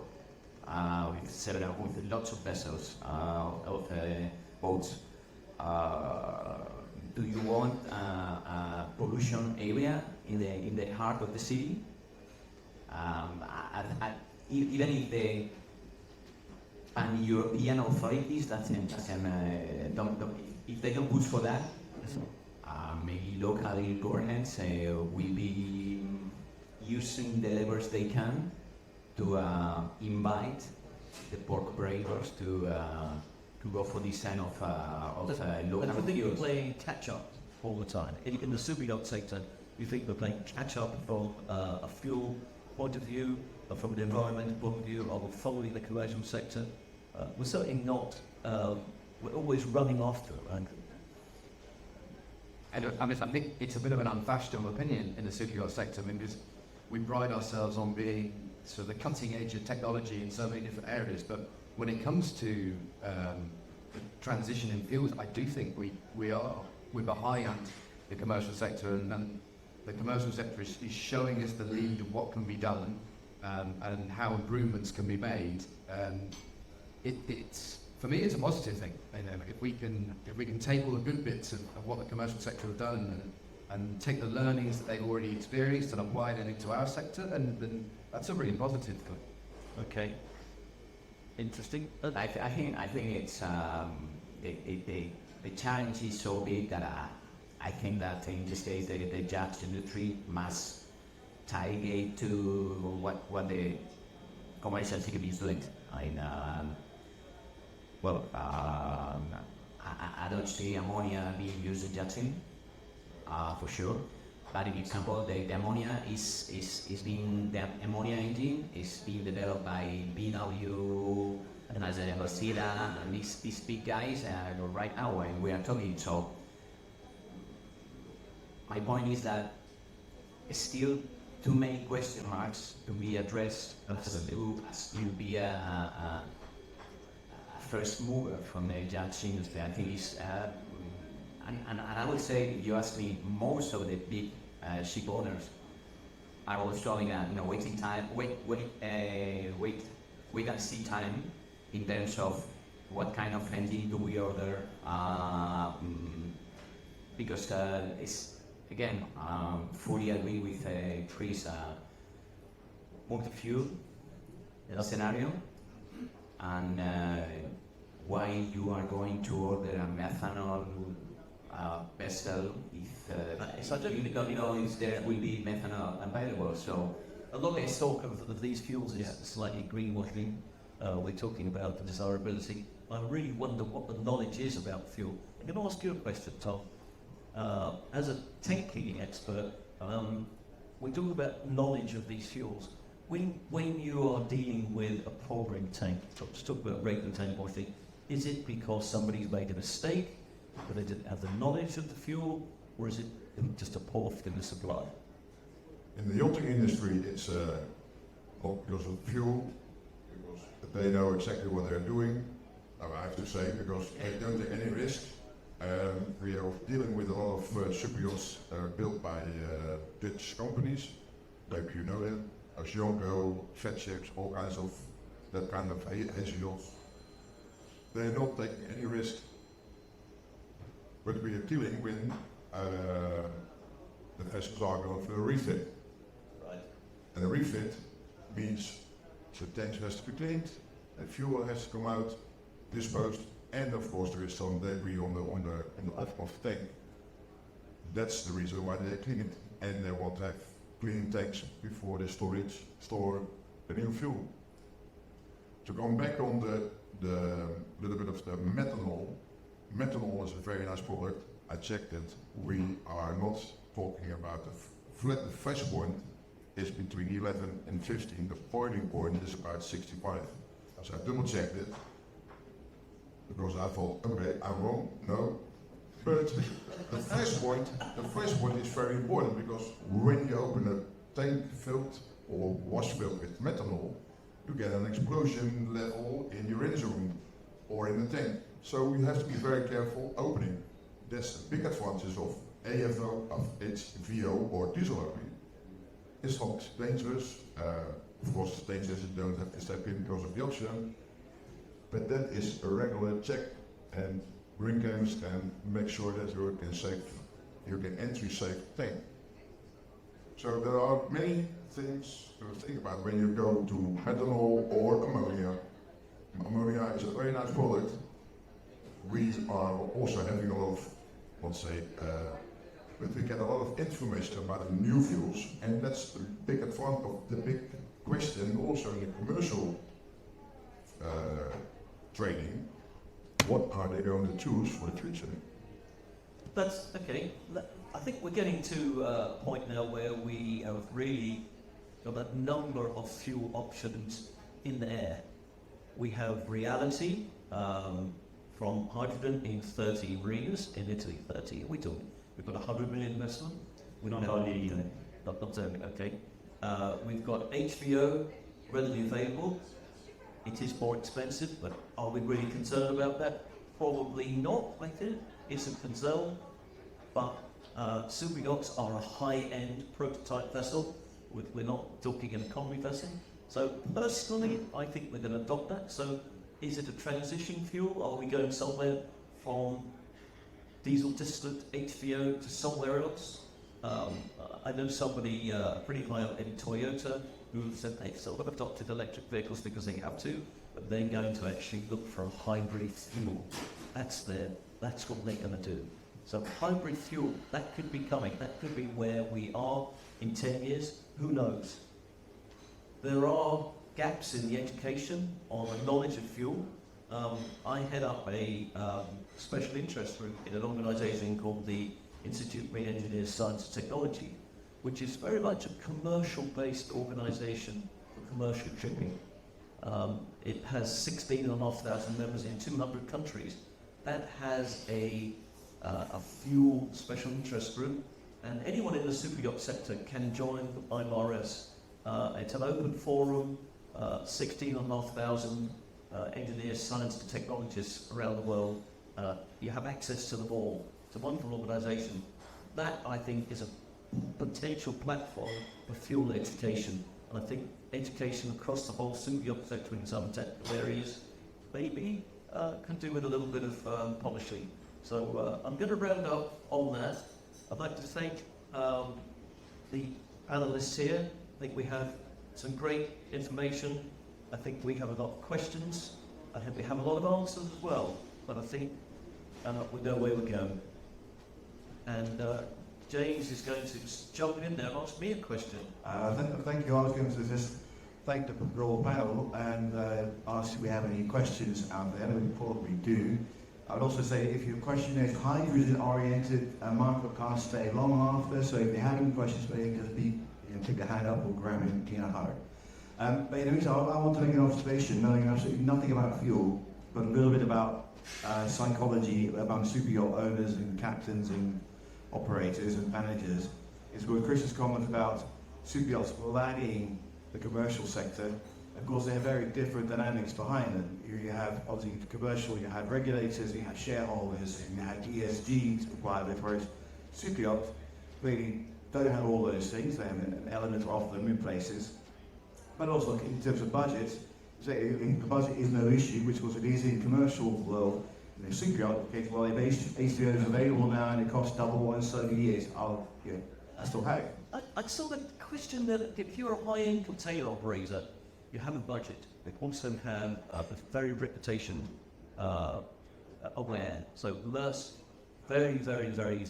We've set it up with lots of vessels, of boats. Do you want a pollution area in the heart of the city? Even if the pan-European authorities if they don't push for that, maybe local governments will be using the levers they can to invite the port operators to go for this kind of local I think you're fuels. playing catch-up all the time. In the superyacht sector, you think we're playing catch-up from a fuel point of view, from an environmental point of view, or following the commercial sector? We're certainly not, we're always running after it, right? I think it's a bit of an unfashionable opinion in the superyacht sector. I mean, because we pride ourselves on being sort of the cutting edge of technology in so many different areas, but when it comes to the transition in fuels, I do think we're behind the commercial sector, and the commercial sector is showing us the lead of what can be done and how improvements can be made. It's for me, it's a positive thing. You know, if we can take all the good bits of what the commercial sector have done and take the learnings that they've already experienced and apply them into our sector, then that's a really positive thing. Okay. Interesting. I think it's the challenge is so big that I think that in this case the yacht industry must tie it to what the commercial ship is doing. I don't see ammonia being used in yachting, for sure. But in example, the ammonia the ammonia engine is being developed by BW and as a Yachting, and these big guys right now when we are talking. So my point is that still too many question marks to be addressed as to be a first mover from the yacht industry. I think is and I would say, if you ask me, most of the big ship owners are all showing waiting time, wait and see time in terms of what kind of engine do we order, because it's again fully agree with Chris, multi-fuel scenario, and why you are going to order a methanol vessel if So I don't think if there will be methanol available. So a lot of the talk of these fuels is slightly greenwashing. We're talking about the desirability. I really wonder what the knowledge is about fuel. I'm going to ask you a question, Tom. As a tank cleaning expert, we talk about knowledge of these fuels. When you are dealing with a pouring tank, let's talk about regular tank washing, is it because somebody's made a mistake, but they didn't have the knowledge of the fuel, or is it just a poor in the supply? In the yachting industry, it's not because of fuel, because they know exactly what they're doing. I have to say, because they don't take any risk. We are dealing with a lot of super yachts built by Dutch companies, like you know them, Oceanco, Fat Ships, all kinds of that kind of hazy yachts. They're not taking any risk. But we are dealing with the vessels are going for a refit. Right. And a refit means the tank has to be cleaned, fuel has to come out, disposed, and of course there is some debris on the bottom of the tank. That's the reason why they clean it, and they want to have clean tanks before they store the new fuel. To come back on the little bit of the methanol. Methanol is a very nice product. I checked it. We are not talking about the fresh point is between 11 and 15. The boiling point is about 65. So I double checked it because I thought, okay, I'm wrong. No. But the fresh point is very important because when you open a tank filled or wash filled with methanol, you get an explosion level in your engine room or in the tank. So you have to be very careful opening. That's the big advantage of AFO, of HVO or diesel opening. It's not dangerous. Of course, it's dangerous, you don't have to step in because of the oxygen. But that is a regular check, and Brinkens can make sure that you can entry safe tank. So there are many things to think about when you go to methanol or ammonia. Ammonia is a very nice product. We are also having a lot of, but we get a lot of information about the new fuels, and that's the big advantage of the big question also in the commercial training. What are they going to choose for the future? That's okay. I think we're getting to a point now where we have really got a number of fuel options in the air. We have reality from hydrogen in 30 arenas, in Italy 30. We've got 100 million investment. We're not only not only, okay. We've got HVO readily available. It is more expensive, but are we really concerned about that? Probably not, I think. It's a concern, but superyachts are a high-end prototype vessel. We're not talking an economy vessel. So personally, I think we're going to adopt that. So is it a transition fuel? Are we going somewhere from diesel distillate HVO to somewhere else? I know somebody pretty high up in Toyota who said they've sort of adopted electric vehicles because they have to, but they're going to actually look for a hybrid fuel. That's what they're going to do. So hybrid fuel, that could be coming. That could be where we are in 10 years. Who knows? There are gaps in the education on the knowledge of fuel. I head up a special interest group in an organisation called the Institute of Marine Engineers, Science and Technology, which is very much a commercial-based organisation for commercial shipping. It has 16,500 members in 200 countries. That has a fuel special interest group, and anyone in the superyacht sector can join the IMRS. It's an open forum, 16,500 engineers, science and technologists around the world. You have access to them all. It's a wonderful organisation. That, I think, is a potential platform for fuel education. And I think education across the whole superyacht sector in some technical areas maybe can do with a little bit of polishing. So I'm going to round up on that. I'd like to thank the panelists here. I think we have some great information. I think we have a lot of questions. I think we have a lot of answers as well. But I think we know where we're going. And James is going to jump in there and ask me a question. Thank you. I was going to just thank the broad panel and ask if we have any questions out there. We probably do. I would also say if your question is hydrogen oriented, Mark will can't stay long after. So if you have any questions, maybe just pick the hand up or grab him, hard. But in the meantime, I want to make an observation, knowing absolutely nothing about fuel, but a little bit about psychology among superyacht owners and captains and operators and managers. Is what Chris's comment about superyachts lagging the commercial sector. Of course, they have very different dynamics behind them. You have obviously commercial, you have regulators, you have shareholders, you have ESG requirements, whereas superyachts really don't have all those things. They have an element of them in places. But also in terms of budget, the budget is no issue, which was it is in commercial world. In the superyacht, okay, well, if HVO is available now and it costs double what in so many years, I still have it. I saw the question that if you're a high-end container operator you have a budget. They also have a very reputation aware. So less, very, very, very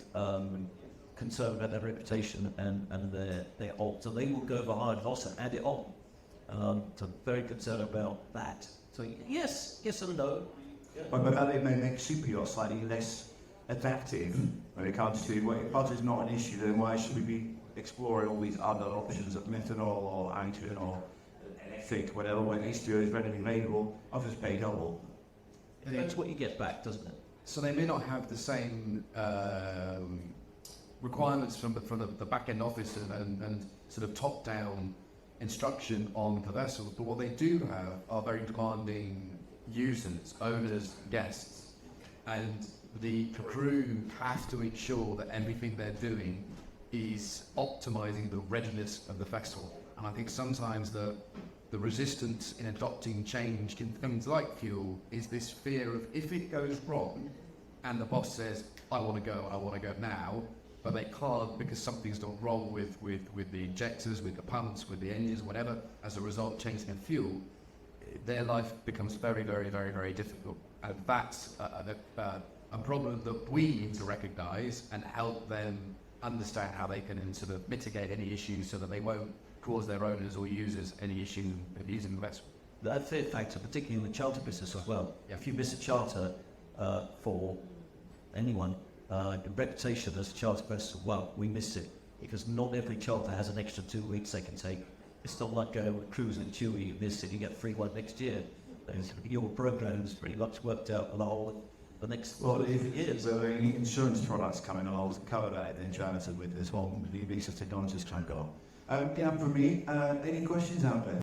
concerned about their reputation and their alt. So they will go over hard loss and add it on. So very concerned about that. So yes and no. But that may make superyacht slightly less attractive when it comes to, well, if budget is not an issue, then why should we be exploring all these other options of methanol or hydrogen or electric, whatever, when H2O is readily available, I'll just pay double. That's what you get back, doesn't it? So they may not have the same requirements from the back end office and sort of top down instruction on the vessels, but what they do have are very demanding users, owners, guests, and the crew have to ensure that everything they're doing is optimizing the readiness of the vessel. And I think sometimes the resistance in adopting change in things like fuel is this fear of, if it goes wrong and the boss says, I want to go now, but they can't because something's gone wrong with the injectors, with the pumps, with the engines, whatever, as a result changing in fuel, their life becomes very, very, very, very difficult. And that's a problem that we need to recognise and help them understand how they can sort of mitigate any issues so that they won't cause their owners or users any issue using the vessel. That's a factor, particularly in the charter business as well. Yeah. If you miss a charter for anyone, the reputation as a charter vessel, well, we miss it because not every charter has an extra 2 weeks they can take. It's not like going with cruising in Chile, you miss it, you get free one next year. Your program is pretty much worked out the whole the next If there are any insurance products coming along to cover that, then Jonathan with this whole visa technologies can go. Yeah, for me, any questions out there?